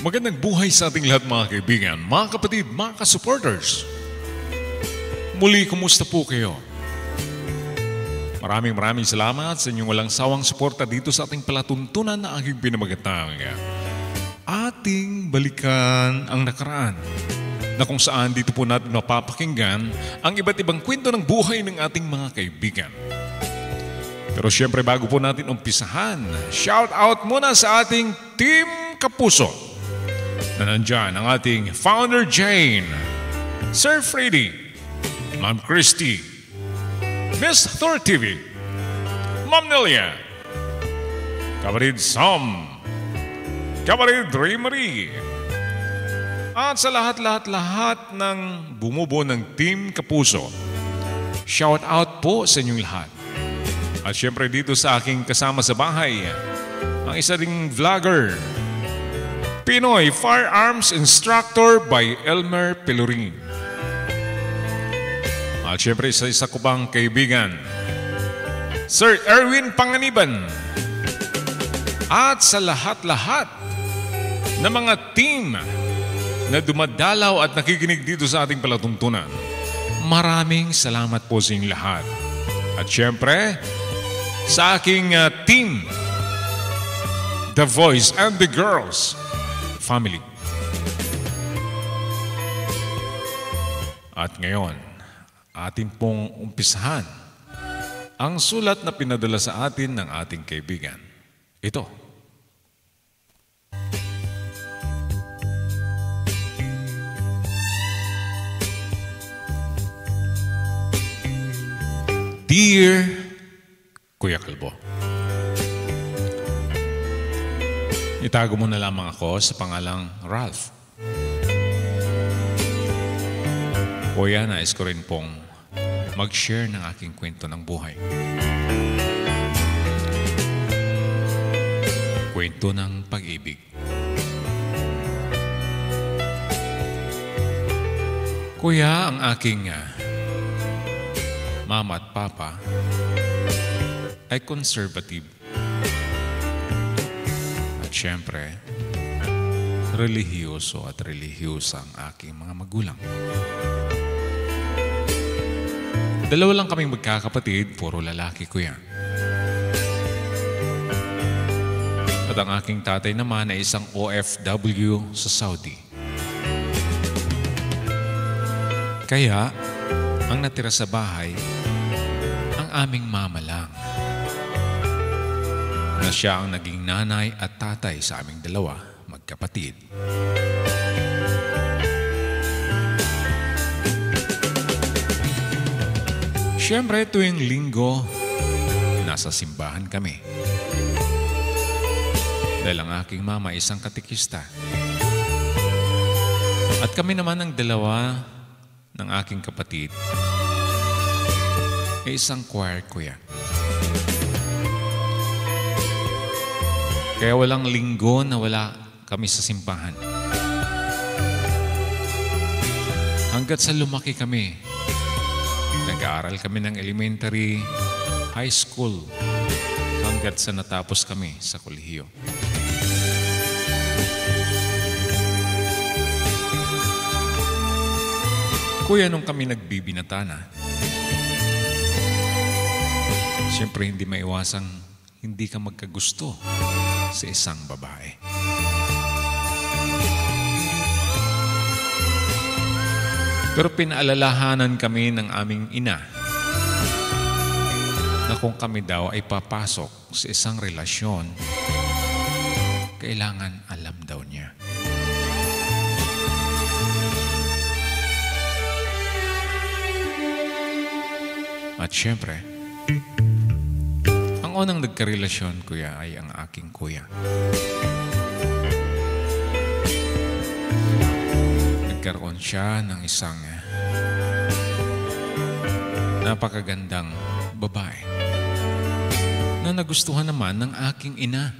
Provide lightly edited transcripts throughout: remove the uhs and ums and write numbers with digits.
Magandang buhay sa ating lahat mga kaibigan, mga kapatid, mga ka-supporters. Muli, kumusta po kayo? Maraming salamat sa inyong walang sawang suporta dito sa ating palatuntunan na aking pinamagatang. Ating balikan ang nakaraan, na kung saan dito po natin mapapakinggan ang iba't ibang kwento ng buhay ng ating mga kaibigan. Pero syempre bago po natin umpisahan, shout out muna sa ating Team Kapuso na nandyan ang ating Founder Jane, Sir Freddy, Ma'am Christy, Miss Thor TV, Ma'am Nelia, Kapatid Sam, Kapatid Ray Marie, at sa lahat ng bumubuo ng Team Kapuso. Shout out po sa inyong lahat. At syempre dito sa aking kasama sa bahay, ang isa ding vlogger, Pinoy Firearms Instructor by Elmer Pelurin. At syempre isa ko pang kaibigan, Sir Erwin Panganiban. At sa lahat ng mga team na dumadalaw at nakikinig dito sa ating palatuntunan, maraming salamat po sa inyong lahat. At syempre, sa aking team, The Voice and the Girls Family. At ngayon, atin pong umpisahan ang sulat na pinadala sa atin ng ating kaibigan. Ito. Dear Kuya Kalbo, itago mo na lamang ako sa pangalang Ralph. Kuya, nais ko rin pong mag-share ng aking kwento ng buhay. Kwento ng pag-ibig. Kuya, ang aking mama at papa ay conservative. At syempre, relihiyoso at relihiyosa ang aking mga magulang. Dalawa lang kaming magkakapatid, puro lalaki, kuya. At ang aking tatay naman ay isang OFW sa Saudi. Kaya, ang natira sa bahay, ang aming mama lang, na siya ang naging nanay at tatay sa aming dalawa, magkapatid. Siyempre, tuwing linggo, nasa simbahan kami. Dahil ang aking mama isang katikista. At kami naman ang dalawa ng aking kapatid ay isang choir, kuya. Kaya walang linggo na wala kami sa simbahan. Hanggat sa lumaki kami, nag-aaral kami ng elementary, high school, hanggat sa natapos kami sa kolehiyo. Kuya, nung kami nagbibinata na, siyempre hindi maiwasang hindi ka magkagusto sa isang babae. Pero pinaalalahanan kami ng aming ina na kung kami daw ay papasok sa isang relasyon, kailangan alam daw niya. At syempre, ang unang nagkarelasyon, kuya, ay ang aking kuya. Nagkaroon siya ng isang napakagandang babae na nagustuhan naman ng aking ina.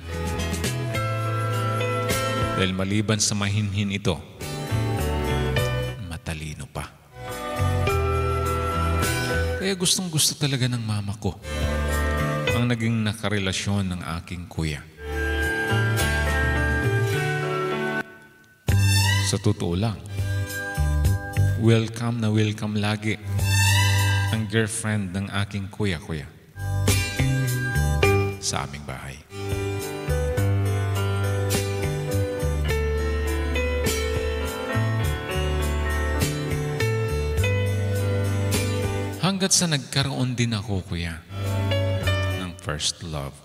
Dahil maliban sa mahinhin ito, matalino pa. Kaya gustong-gusto talaga ng mama ko ang naging nakarelasyon ng aking kuya. Sa totoo lang, welcome na welcome lagi ang girlfriend ng aking kuya-kuya sa aming bahay. Hanggat sa nagkaroon din ako, kuya, ng first love.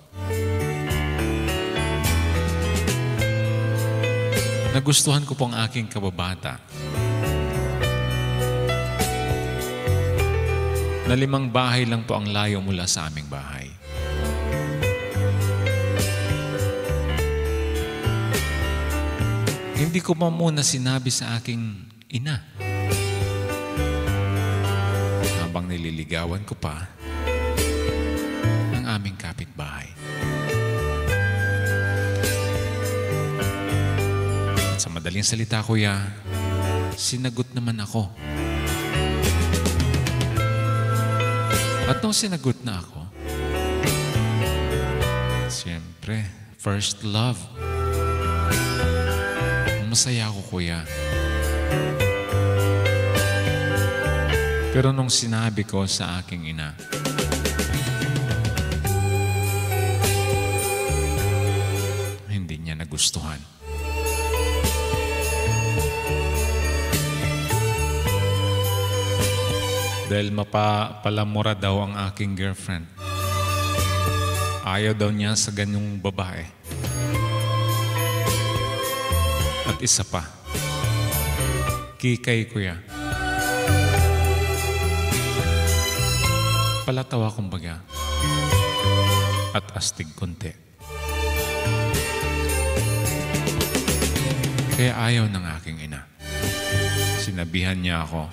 Nagustuhan ko po ang aking kababata na 5 bahay lang po ang layo mula sa aming bahay. Hindi ko pa muna sinabi sa aking ina. Habang nililigawan ko pa ang aming kapitbahay. At sa madaling salita, kuya, sinagot naman ako. At nung sinagot na ako, siyempre, first love. Masaya ako, kuya. Pero nung sinabi ko sa aking ina, hindi niya nagustuhan. Dahil mapapalamura daw ang aking girlfriend. Ayaw daw niya sa ganyong babae. At isa pa, kikay, kuya. Palatawa kumbaga. At astig konti. Kaya ayaw ng aking ina. Sinabihan niya ako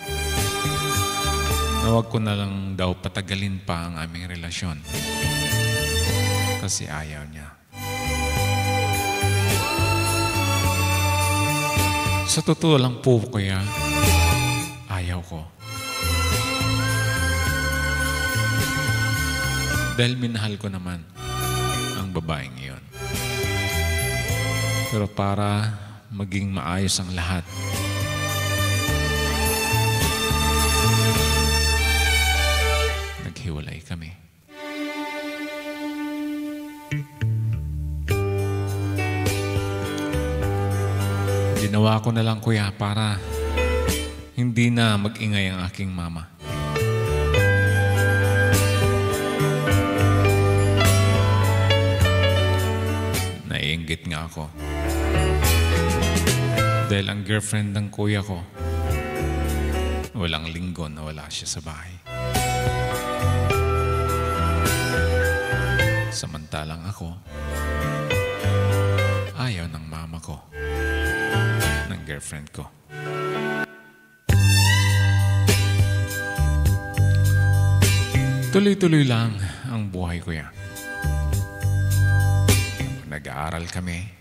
na huwag ko na lang daw patagalin pa ang aming relasyon. Kasi ayaw niya. Sa totoo lang po, kuya, ayaw ko. Dahil minahal ko naman ang babaeng iyon. Pero para maging maayos ang lahat, naghiwalay kami. Ginawa ko na lang, kuya, para hindi na mag-ingay ang aking mama. Naiinggit nga ako. Dahil ang girlfriend ng kuya ko, walang linggo na wala siya sa bahay. Samantalang ako, ayaw ng mama ko, ng girlfriend ko. Tuloy-tuloy lang ang buhay ko yan. Nag-aaral kami.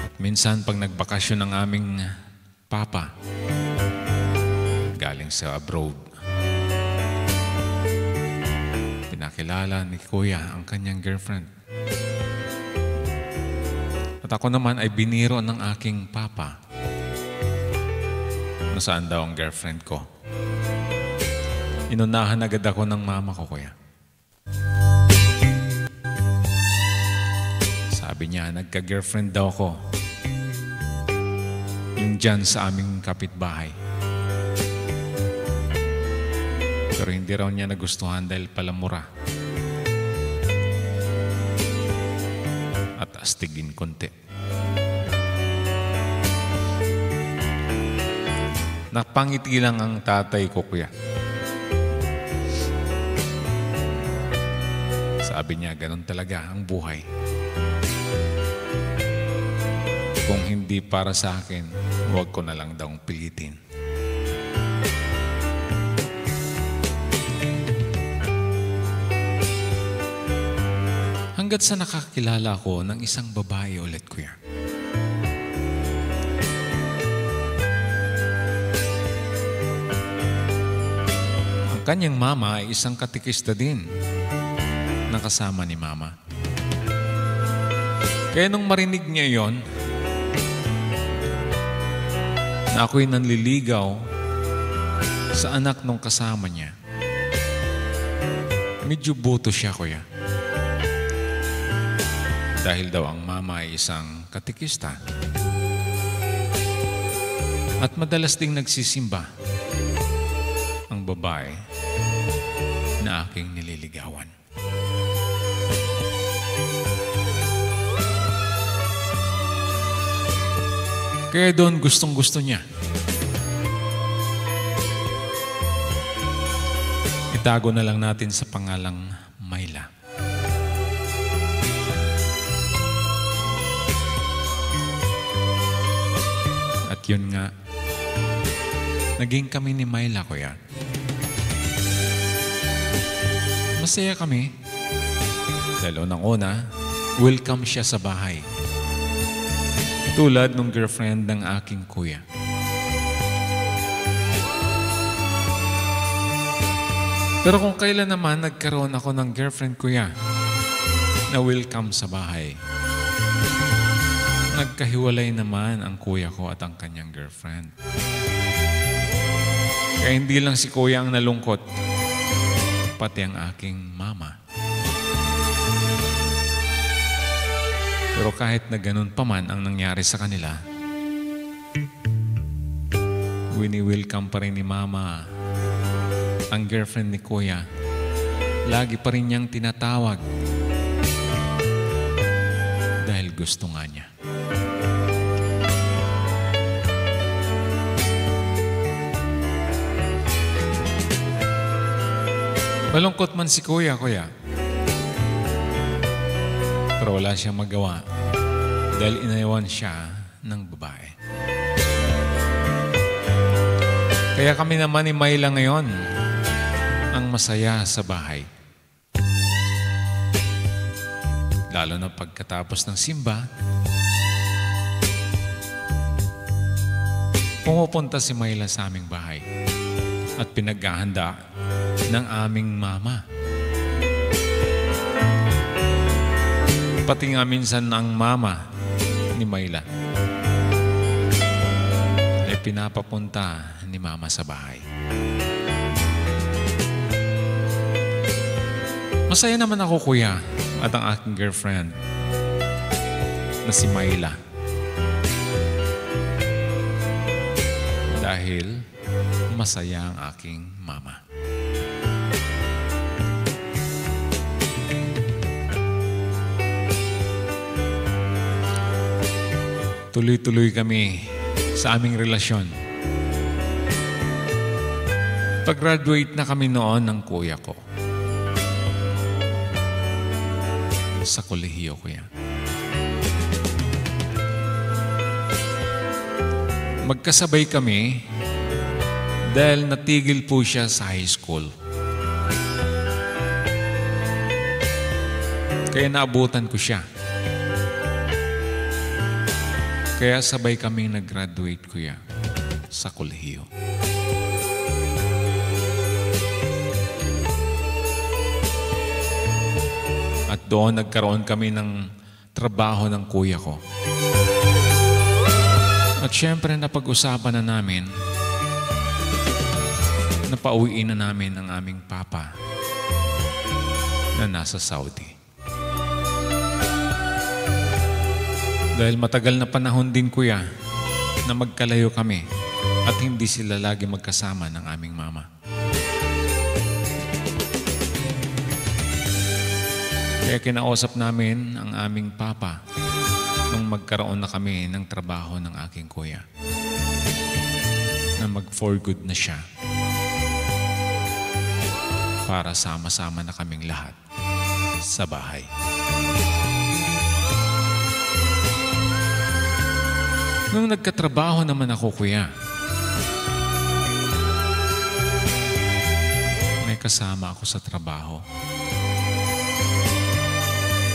At minsan pag nagbakasyon ng aming papa, galing sa abroad, pinakilala ni kuya ang kanyang girlfriend. At ako naman ay biniro ng aking papa kung saan daw ang girlfriend ko. Inunahan agad ako ng mama ko, kuya. Sabi niya, nagka-girlfriend daw ako. Yung dyan sa aming kapitbahay. Pero hindi raw niya nagustuhan dahil palamura. At astigin konti. Napangiti lang ang tatay ko, kuya. Sabi niya, ganun talaga ang buhay. Kung hindi para sa akin, huwag ko na lang daw pilitin. Hanggat sa nakakilala ko ng isang babae ulit, kuya. Ang kanyang mama ay isang katikista din. kasama ni Mama. Kaya nung marinig niya yon, na ako'y nanliligaw sa anak nung kasama niya, medyo boto siya, kuya. Dahil daw ang mama ay isang katikista. At madalas ding nagsisimba ang babae na aking nililigawan. Kaya doon gustong-gusto niya. Itago na lang natin sa pangalang Myla. At yun nga, naging kami ni Myla, kuya. Masaya kami. Dahil unang-una, welcome siya sa bahay. Tulad ng girlfriend ng aking kuya. Pero kung kailan naman nagkaroon ako ng girlfriend, kuya, na welcome sa bahay, nagkahiwalay naman ang kuya ko at ang kanyang girlfriend. Kaya hindi lang si kuya ang nalungkot, pati ang aking mama. Pero kahit na ganun pa man ang nangyari sa kanila, wini-welcome pa rin ni Mama ang girlfriend ni Kuya. Lagi pa rin niyang tinatawag dahil gusto nga niya. Malungkot man si Kuya, pero wala siyang magawa dahil inayawan siya ng babae. Kaya kami naman ni Myla ngayon ang masaya sa bahay. Lalo na pagkatapos ng simba, pumupunta si Myla sa aming bahay at pinaghahanda ng aming mama. Pati nga minsan ang mama ni Myla ay pinapapunta ni Mama sa bahay. Masaya naman ako, kuya, at ang aking girlfriend na si Myla. Dahil masaya ang aking mama. Tuloy-tuloy kami sa aming relasyon. Pag-graduate na kami noon ng kuya ko. Sa kolehiyo, kuya. Magkasabay kami dahil natigil po siya sa high school. Kaya naabutan ko siya. Kaya sabay kaming nag-graduate, kuya, sa kolehiyo. At doon nagkaroon kami ng trabaho ng kuya ko. At syempre napag-usapan na namin, napauwiin na namin ang aming papa na nasa Saudi. Dahil matagal na panahon din, kuya, na magkalayo kami at hindi sila lagi magkasama ng aming mama. Kaya kinausap namin ang aming papa nung magkaroon na kami ng trabaho ng aking kuya na mag-for good na siya para sama-sama na kaming lahat sa bahay. Nung nagkatrabaho naman ako, kuya, may kasama ako sa trabaho.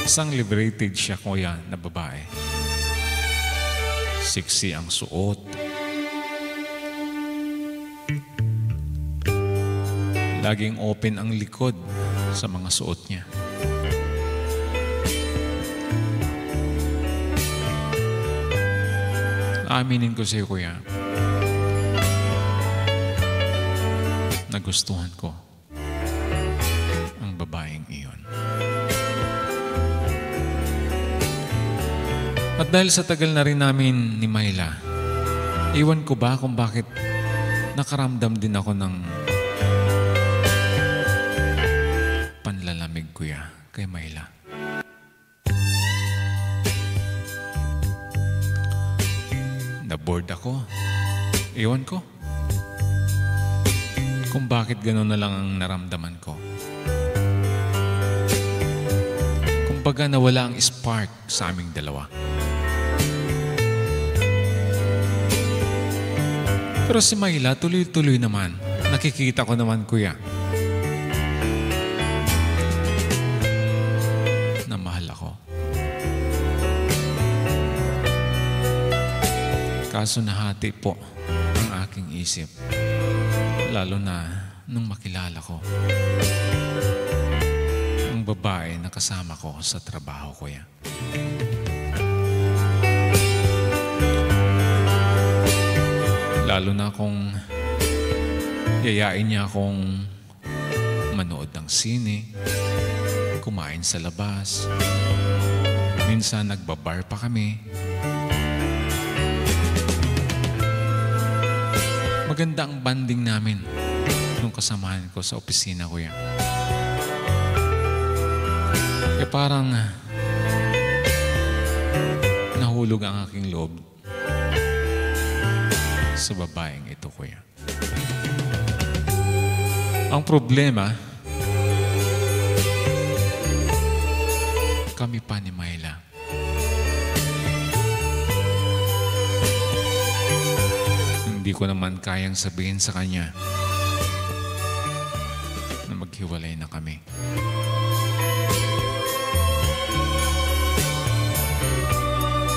Isang liberated siya, kuya, na babae. Sexy ang suot. Laging open ang likod sa mga suot niya. Aaminin ko sa iyo, kuya, nagustuhan ko ang babaeng iyon. At dahil sa tagal na rin namin ni Myla, iwan ko ba kung bakit nakaramdam din ako ng panlalamig, kuya, kay Myla. Na-bored ako. Iwan ko kung bakit gano'n na lang ang naramdaman ko. Kumbaga nawala ang spark sa aming dalawa. Pero si Myla, tuloy-tuloy naman. Nakikita ko naman, kuya, na mahal ako. Kaso nahati po ang aking isip. Lalo na nung makilala ko ang babae na kasama ko sa trabaho, kuya. Lalo na kung yayain niya akong manood ng sine, kumain sa labas, minsan nagbabar pa kami. Maganda ang banding namin nung kasamahan ko sa opisina, kuya. Kaya parang nahulog ang aking loob sa babaeng ito, kuya. Ang problema, kami pa ni Myla. Hindi ko naman kayang sabihin sa kanya na maghiwalay na kami.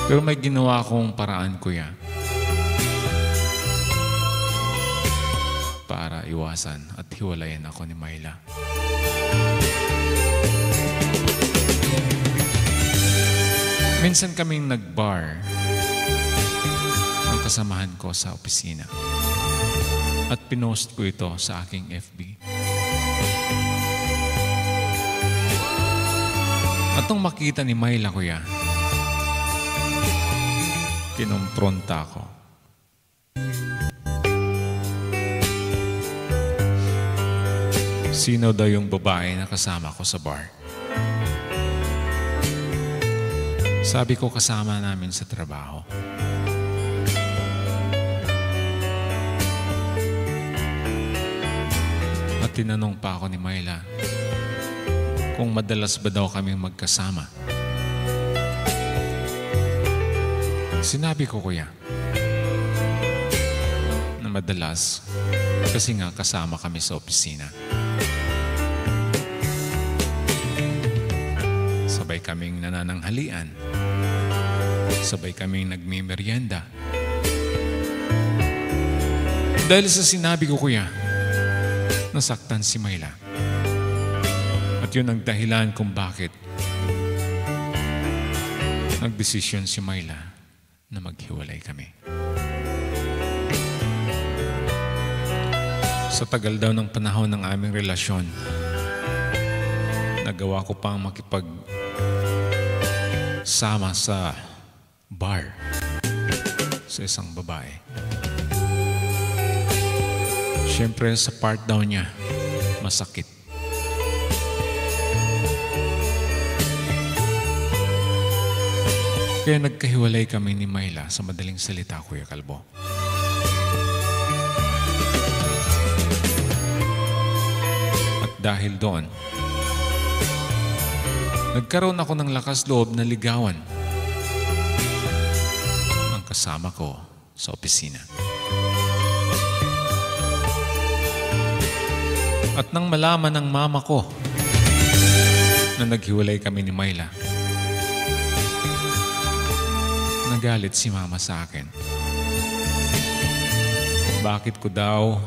Pero may ginawa akong paraan, kuya, para iwasan at hiwalayan ako ni Myla. Minsan kaming nag-bar ang kasamahan ko sa opisina. At pinost ko ito sa aking FB. At nung makita ni Myla, kuya, kinumpronta ako. Sino daw yung babae na kasama ko sa bar? Sabi ko, kasama namin sa trabaho. At tinanong pa ako ni Myla kung madalas ba daw kaming magkasama. Sinabi ko, kuya, na madalas kasi nga kasama kami sa opisina. Sabay kaming nanananghalian. Sabay kaming nagmimerienda. Dahil sa sinabi ko, kuya, nasaktan si Myla. At yun ang dahilan kung bakit nagdesisyon si Myla na maghiwalay kami. Sa tagal daw ng panahon ng aming relasyon, nagawa ko pang makipagsama sa bar sa isang babae. Siyempre, sa part daw niya, masakit. Kaya nagkahiwalay kami ni Myla sa madaling salita, Kuya Kalbo. At dahil doon, nagkaroon ako ng lakas loob na ligawan ang kasama ko sa opisina. At nang malaman ng mama ko na naghiwalay kami ni Myla, nagalit si mama sa akin. Bakit ko daw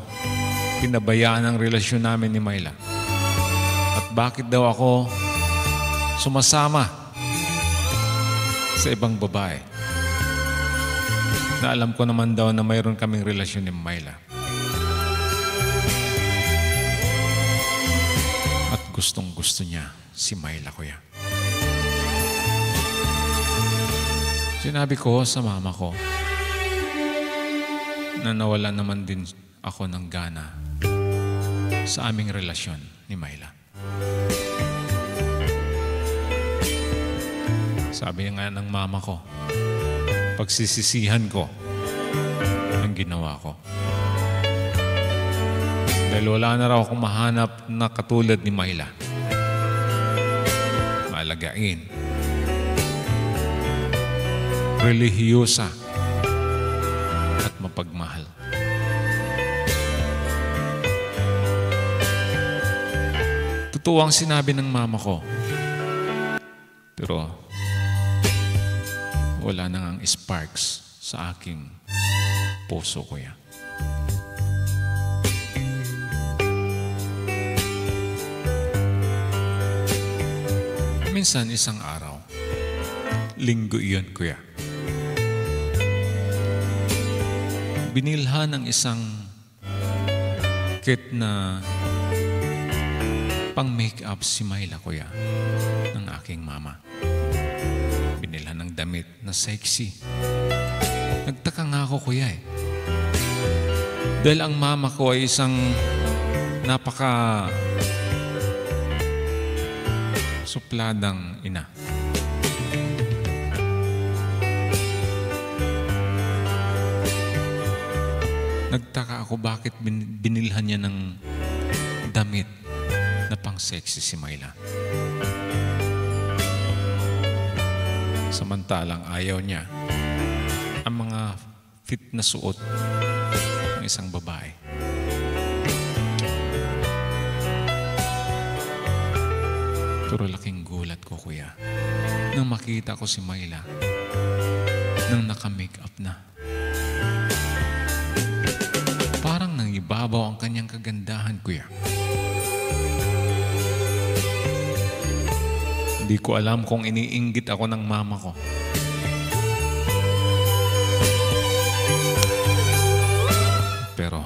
pinabayaan ang relasyon namin ni Myla? At bakit daw ako sumasama sa ibang babae? na alam ko naman daw na mayroon kaming relasyon ni Myla. At gustong gusto niya si Myla, kuya. Sinabi ko sa mama ko na nawala naman din ako ng gana sa aming relasyon ni Myla. Sabi nga ng mama ko, pagsisisihan ko ang ginawa ko. Dahil wala na raw akong mahanap na katulad ni Myla. Maalagain, relihiyosa at mapagmahal. Totoo ang sinabi ng mama ko. Pero wala na ngang sparks sa aking puso, kuya. Minsan isang araw, linggo iyon, kuya, binilhan ng isang kit na pang make-up si Myla, kuya, ng aking mama. Binilhan ng damit na sexy. Nagtaka nga ako, kuya, dahil ang mama ko ay isang napaka supladang ina. Nagtaka ako bakit binilhan niya ng damit na pang sexy si Myla. Samantalang ayaw niya ang mga fit na suot ng isang babae. Pero laking gulat ko, kuya, nang makita ko si Myla nang naka-make up na. Parang nangibabaw ang kanyang kagandahan, kuya. Hindi ko alam kung iniinggit ako ng mama ko. Pero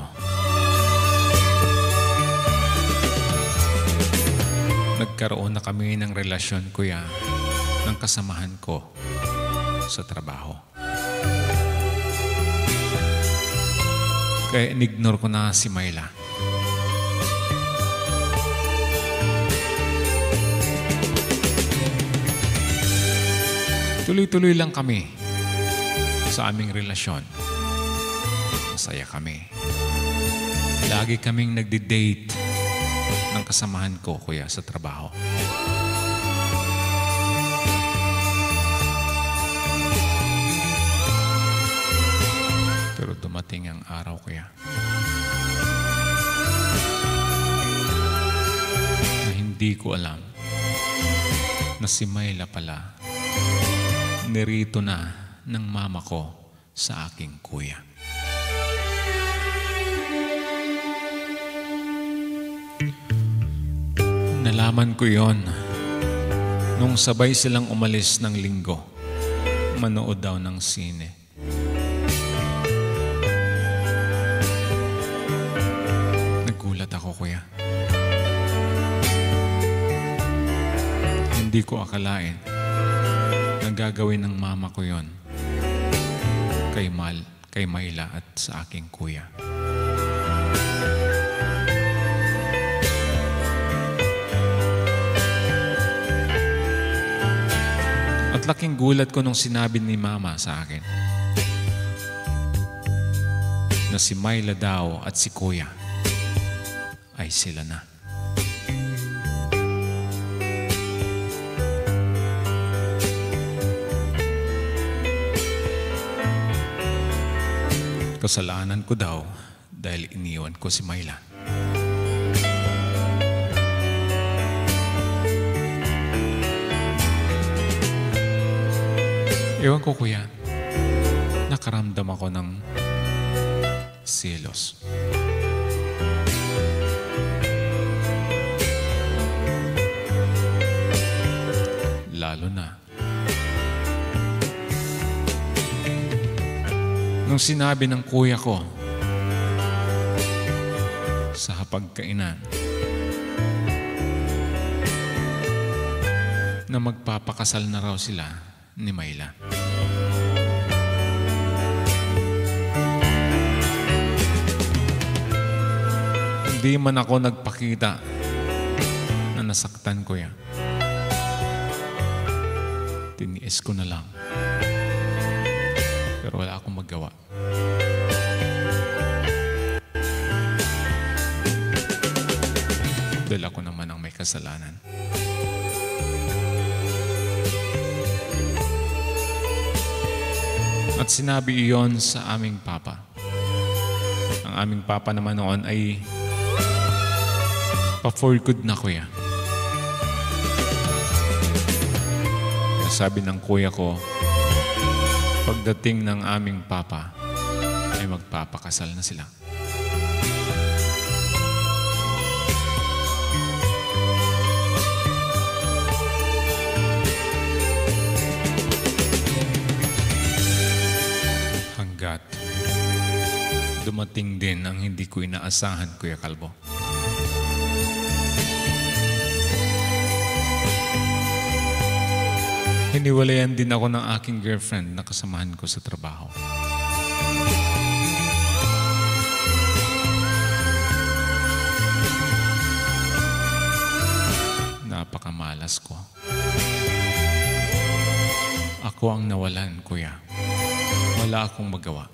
nagkaroon na kami ng relasyon, kuya, ng kasamahan ko sa trabaho. Kaya inignore ko na si Myla. Tuloy-tuloy lang kami sa aming relasyon. Masaya kami. Lagi kaming nagdi-date ng kasamahan ko, kuya, sa trabaho. Pero dumating ang araw, kuya, na hindi ko alam na si Myla pala nirito na ng mama ko sa aking kuya. Nalaman ko yon nung sabay silang umalis ng linggo. Manood daw ng sine. Nagulat ako, kuya. Hindi ko akalain na gagawin ng mama ko yon kay Myla at sa aking kuya. At laking gulat ko nung sinabi ni mama sa akin na si Myla daw at si kuya ay sila na. Kasalanan ko daw dahil iniwan ko si Myla. Ewan ko, kuya, nakaramdam ako ng selos. Lalo na nung sinabi ng kuya ko sa hapagkainan na magpapakasal na raw sila ni Mayla. Hindi man ako nagpakita na nasaktan ko yan. Tiniis ko na lang. Pero wala akong magawa. Dahil ako naman ang may kasalanan. At sinabi iyon sa aming papa. Ang aming papa naman noon ay pa-for good na kuya. Kaya sabi ng kuya ko, pagdating ng aming papa, ay magpapakasal na sila. Hanggat dumating din ang hindi ko inaasahan, Kuya Kalbo. Hiniwalayan din ako ng aking girlfriend na kasamahan ko sa trabaho. Napakamalas ko. Ako ang nawalan, kuya. Wala akong magawa.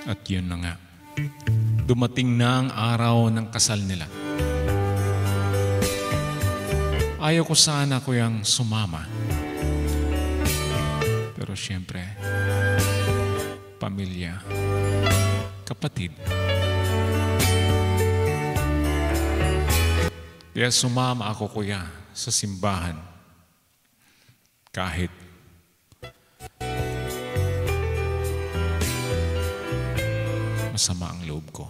At yun na nga. Dumating na ang araw ng kasal nila. Ayaw ko sana kuyang sumama. Pero siyempre, pamilya, kapatid. Kaya sumama ako, kuya, sa simbahan. Kahit masama ang loob ko.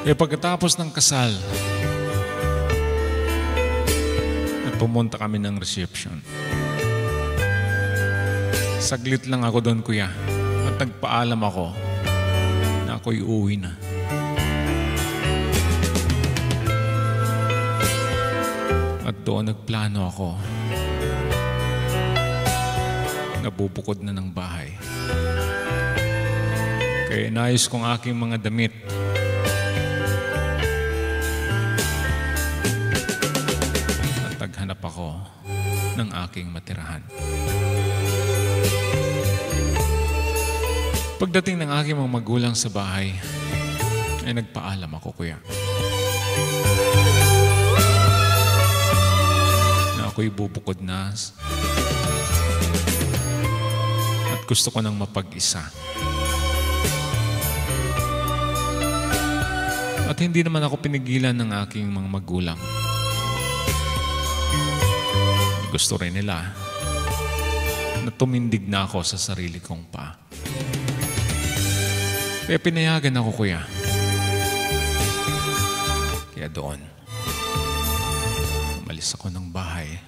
Kaya pagkatapos ng kasal, at pumunta kami ng reception. Saglit lang ako doon, kuya, at nagpaalam ako na ako'y uuwi na. At doon nagplano ako. Nabubukod na ng bahay. Kaya inayos kong aking mga damit. At naghanap ako ng aking matirahan. Pagdating ng aking mga magulang sa bahay, ay nagpaalam ako, kuya. Ako'y bubukod na at gusto ko nang mapag-isa. At hindi naman ako pinigilan ng aking mga magulang. Gusto rin nila na tumindig na ako sa sarili kong paa. Kaya pinayagan ako, kuya. Kaya doon, umalis ako ng bahay.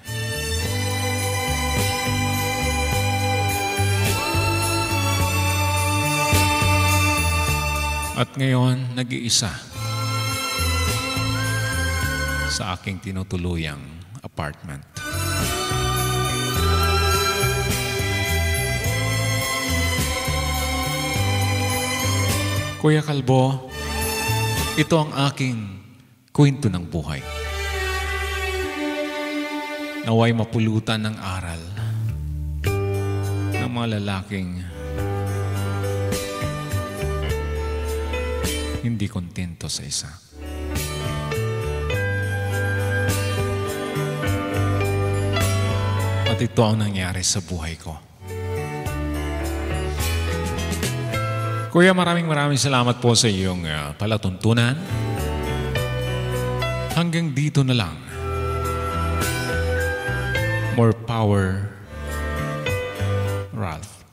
At ngayon, nag-iisa sa aking tinutuluyang apartment. Kuya Kalbo, ito ang aking kwento ng buhay. Naway mapulutan ng aral ng mga lalaking hindi kontento sa isa. At ito ang nangyari sa buhay ko. Kuya, maraming salamat po sa iyong palatuntunan. Hanggang dito na lang. More power, Ralph.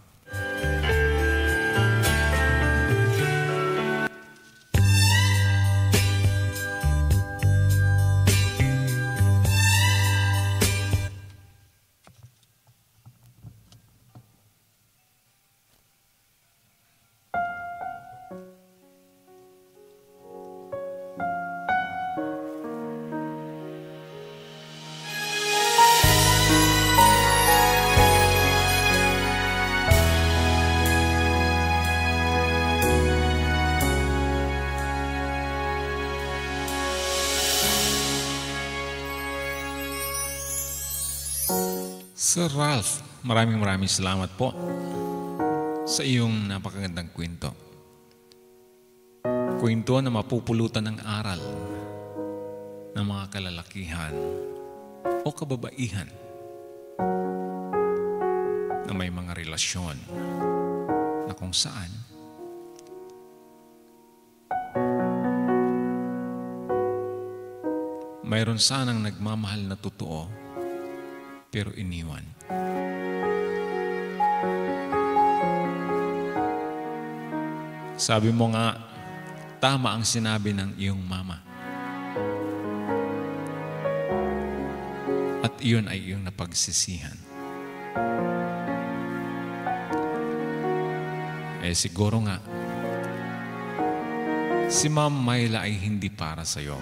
Sir Ralph, maraming salamat po sa iyong napakagandang kwento. Kwento na mapupulutan ng aral ng mga kalalakihan o kababaihan na may mga relasyon na kung saan mayroon sanang nagmamahal na totoo pero iniwan. Sabi mo nga, tama ang sinabi ng iyong mama. At iyon ay iyong napagsisihan. Siguro nga, si Ma'am Myla ay hindi para sa'yo.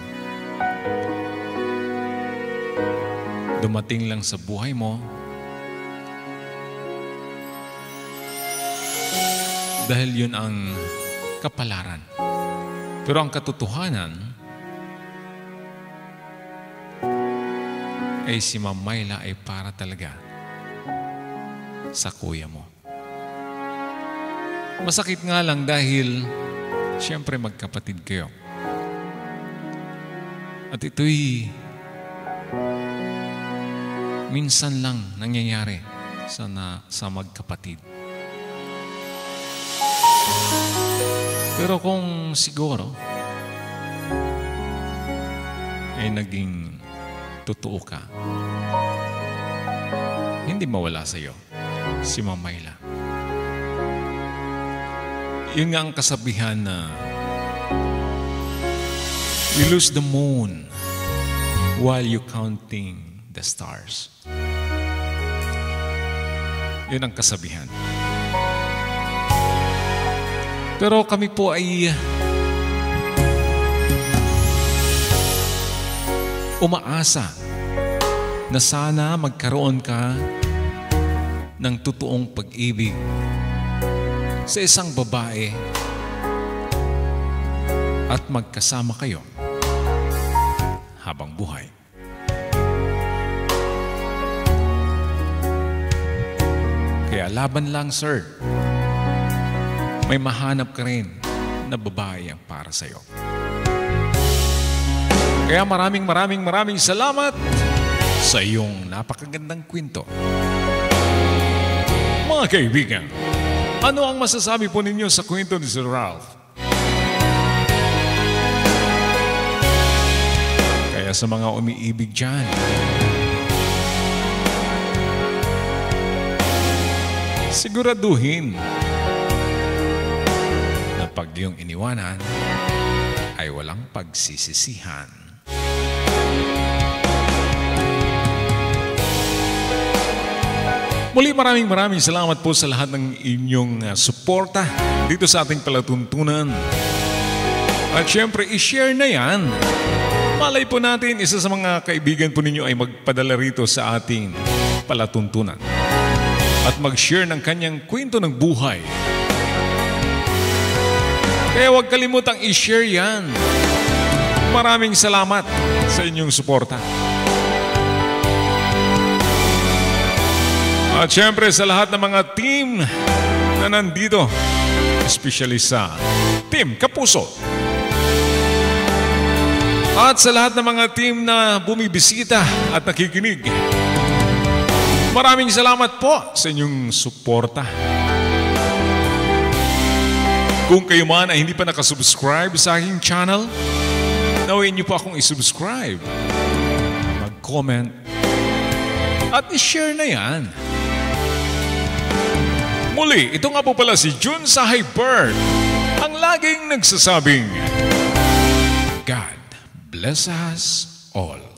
Dumating lang sa buhay mo dahil yun ang kapalaran. Pero ang katotohanan ay si Ma'am Myla ay para talaga sa kuya mo. Masakit nga lang dahil siyempre magkapatid kayo. At ito'y minsan lang nangyayari sa magkapatid. Pero kung siguro ay naging totoo ka, hindi mawala sa iyo si Ma'am Myla. Yun nga ang kasabihan na you lose the moon while you counting the stars. Yun ang kasabihan. Pero kami po ay umaasa na sana magkaroon ka ng totoong pag-ibig sa isang babae at magkasama kayo habang buhay. Kaya laban lang, sir. May mahanap ka rin na babae ang para sa'yo. Kaya maraming salamat sa iyong napakagandang kwento. Mga kaibigan, ano ang masasabi po ninyo sa kwento ni Sir Ralph? Kaya sa mga umiibig dyan, siguraduhin na pag iyong iniwanan ay walang pagsisisihan. Muli maraming salamat po sa lahat ng inyong suporta dito sa ating palatuntunan. At syempre, i-share na yan. Malay po natin, isa sa mga kaibigan po ninyo ay magpadala rito sa ating palatuntunan at mag-share ng kanyang kwento ng buhay. Kaya huwag kalimutang i-share yan. Maraming salamat sa inyong suporta. At syempre sa lahat ng mga team na nandito, especially sa Team Kapuso. At sa lahat ng mga team na bumibisita at nakikinig, maraming salamat po sa inyong suporta. Kung kayo man ay hindi pa nakasubscribe sa aking channel, nawain niyo po akong isubscribe, mag-comment, at i-share na yan. Muli, ito nga po pala si Jun Sahay Bird, ang laging nagsasabing, God bless us all.